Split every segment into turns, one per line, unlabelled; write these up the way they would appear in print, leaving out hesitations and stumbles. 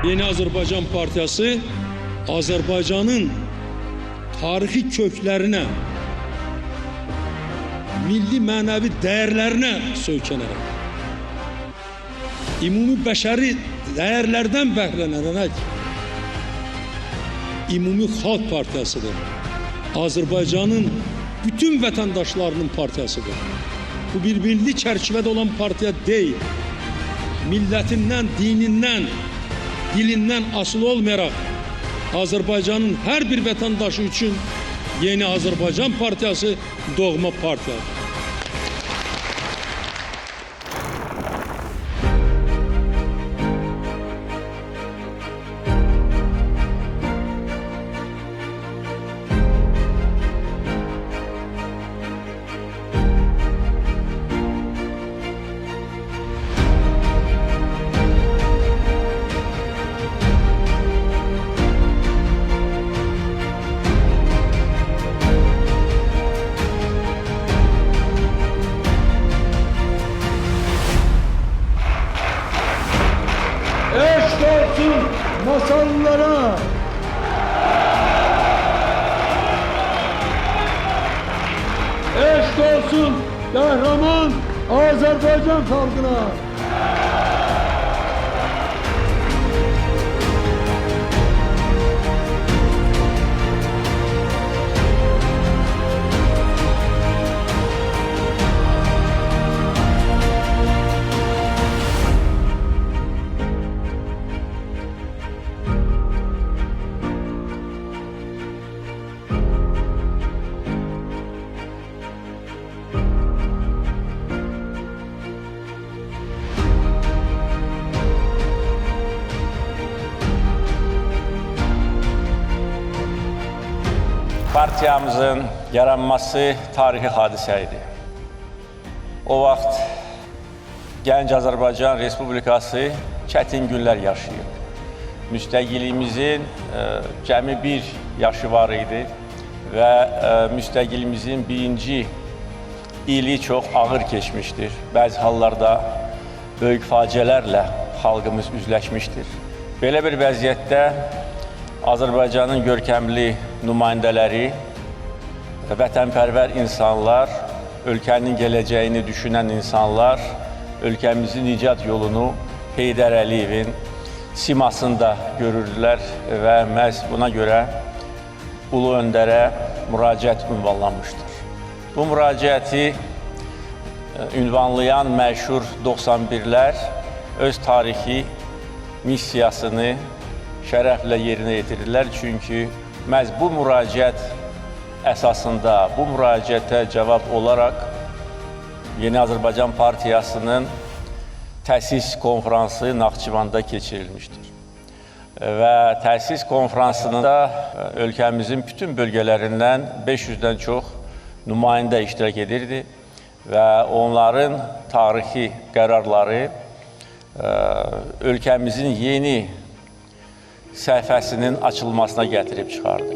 Yeni Azərbaycan Partiyası Azərbaycanın tarixi köklərinə, milli mənəvi dəyərlərinə söykənərək, ümumi bəşəri dəyərlərdən bəhrələnərək ümumi xalq partiyasıdır. Azərbaycanın bütün vətəndaşlarının partiyasıdır. Bu bir milli çərçivədə olan partiya deyil. Millətindən, dinindən, dilindən asılı olmayaraq Azərbaycanın hər bir vətəndaşı üçün Yeni Azərbaycan Partiyası doğma partiyadır.
Eşk olsun masallara, eşk olsun kahraman Azerbaycan halkına.
Partiyamızın yaranması tarixi hadisə idi. O vaxt Gənc Azərbaycan Respublikası çətin günlər yaşayır. Müstəqilliyimizin cəmi bir yaşı var idi və müstəqillimizin birinci ili çox ağır keçmişdir. Bəzi hallarda böyük faciələrlə xalqımız üzləşmişdir. Belə bir vəziyyətdə Azərbaycanın görkəmli nümayəndələri, vətənpərvər insanlar, ölkənin gələcəyini düşünən insanlar, ölkəmizin icat yolunu Heydər Əliyevin simasında görürdülər və məhz buna görə Ulu Öndərə müraciət ünvanlanmışdır. Bu müraciəti ünvanlayan məşhur 91-lər öz tarixi missiyasını şərəflə yerinə yetirirlər. Çünki məhz bu müraciət əsasında, bu müraciətə cavab olaraq Yeni Azərbaycan Partiyasının təsis konfransı Naxçıvanda keçirilmişdir. Və təsis konfransında ölkəmizin bütün bölgələrindən 500-dən çox nümayəndə iştirak edirdi və onların tarixi qərarları ölkəmizin yeni səhifəsinin açılmasına gətirib çıxardı.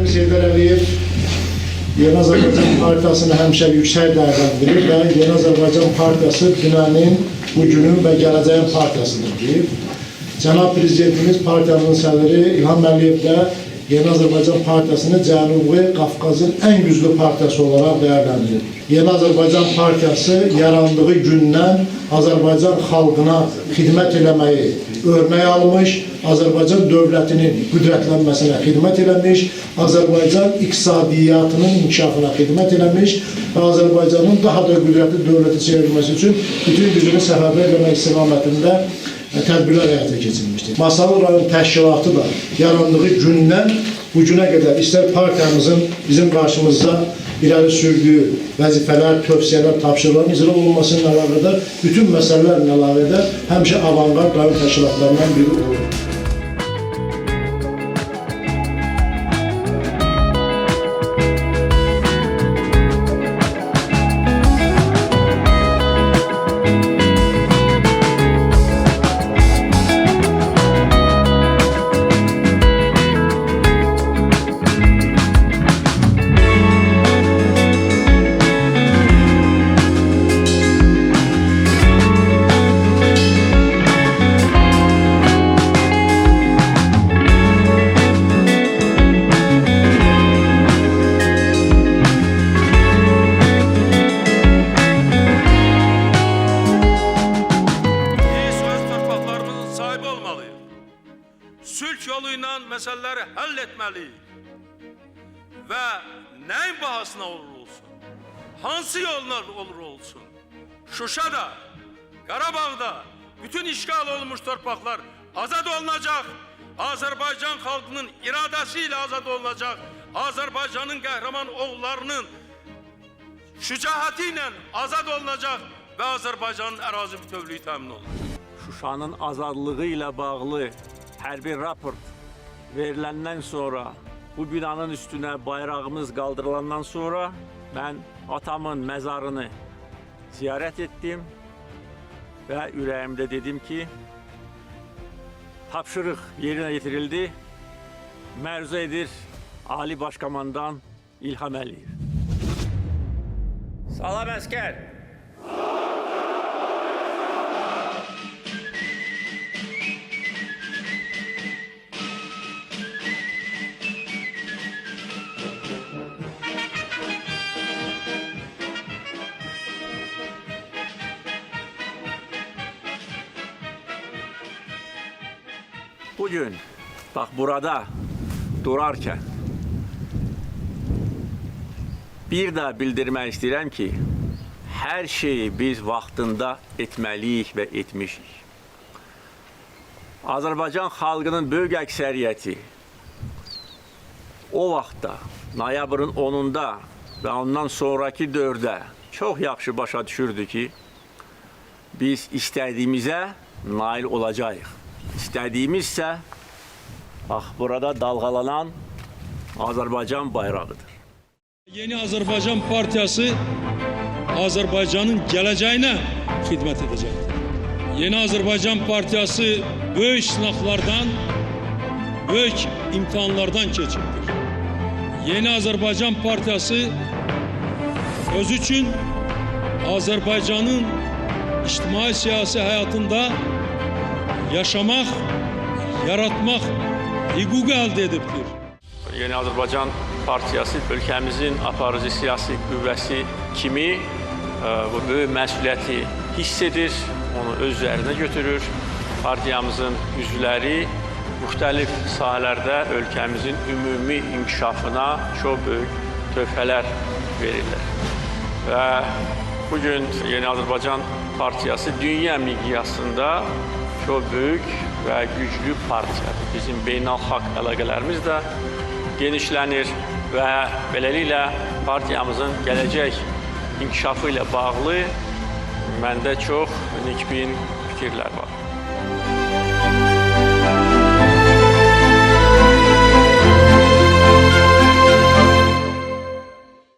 prezidentimiz Heydər Əliyev Yeni Azərbaycan Partiyasını həmişə yüksək dəyərləndirir və Yeni Azərbaycan Partiyası dünənin, bugünün və gələcəyin partiyasıdır deyib. Cənab Prezidentimiz partiyamızın sədri İlham Əliyev də Yeni Azərbaycan Partiyasını Cənubi Qafqazın ən güclü partiyası olaraq dəyərləndirir. Yeni Azərbaycan Partiyası yarandığı gündən Azərbaycan xalqına xidmət eləməyi örnək almış, Azərbaycan dövlətinin qüdrətlənməsinə xidmət eləmiş, Azərbaycan iqtisadiyyatının inkişafına xidmət eləmiş və Azərbaycanın daha da qüdrətli dövlətə çevrilməsi üçün bütün gücünü səfərbər eləmək istiqamətində tədbirlər həyata keçirilmişdir. Masallı rayon təşkilatı da yarandığı gündən bu günə qədər istər partiyamızın bizim qarşımızda irəli sürdüyü vəzifələr, tövsiyələr, tapşırıqların icra olunmasının əlaqədar bütün məsələlərlə əlaqədar həmişə avanqard rayon təşkilatlarından biri olur.
Sülh yoluyla məsələləri həll etməliyik və nəyin bahasına olur olsun, hansı yolla olur olsun, Şuşada, Qarabağda bütün işgal olmuş torpaqlar azad olunacaq, Azərbaycan xalqının iradəsi ilə azad olunacaq, Azərbaycanın qəhrəman oğullarının şücaəti ilə azad olunacaq və Azərbaycanın ərazi bütövlüyü təmin olunacaq.
Şuşanın azadlığı ilə bağlı hər bir raport veriləndən sonra, bu binanın üstünə bayrağımız qaldırılandan sonra mən atamın məzarını ziyarət etdim və ürəyimdə dedim ki, tapşırıq yerinə yetirildi, məruzə edir Ali Başkomandan İlham Əliyev. Salam əskər! Bugün, bax burada durarkən bir də bildirmək istəyirəm ki, hər şeyi biz vaxtında etməliyik və etmişik. Azərbaycan xalqının böyük əksəriyyəti o vaxtda, noyabrın 10-da və ondan sonraki dövrdə çox yaxşı başa düşürdü ki, biz istədiyimizə nail olacağıq. İstədiyimizsə, bax, burada dalğalanan Azərbaycan bayrağıdır.
Yeni Azərbaycan Partiyası Azərbaycanın gələcəyinə xidmət edəcəkdir. Yeni Azərbaycan Partiyası böyük sınaqlardan, böyük imtihanlardan keçirdir. Yeni Azərbaycan Partiyası öz üçün Azərbaycanın ictimai-siyasi həyatında yaşamaq, yaratmaq hüququ əldə edibdir.
Yeni Azərbaycan Partiyası ölkəmizin aparıcı siyasi qüvvəsi kimi bu böyük məsuliyyəti hiss edir, onu öz üzərinə götürür. Partiyamızın üzvləri müxtəlif sahələrdə ölkəmizin ümumi inkişafına çox böyük töhfələr verirlər. Və bugün Yeni Azərbaycan Partiyası dünya miqyasında çox böyük və güclü partiyadır. Bizim beynəlxalq əlaqələrimiz də genişlənir və beləliklə partiyamızın gələcək inkişafı ilə bağlı məndə çox nikbin fikirlər var.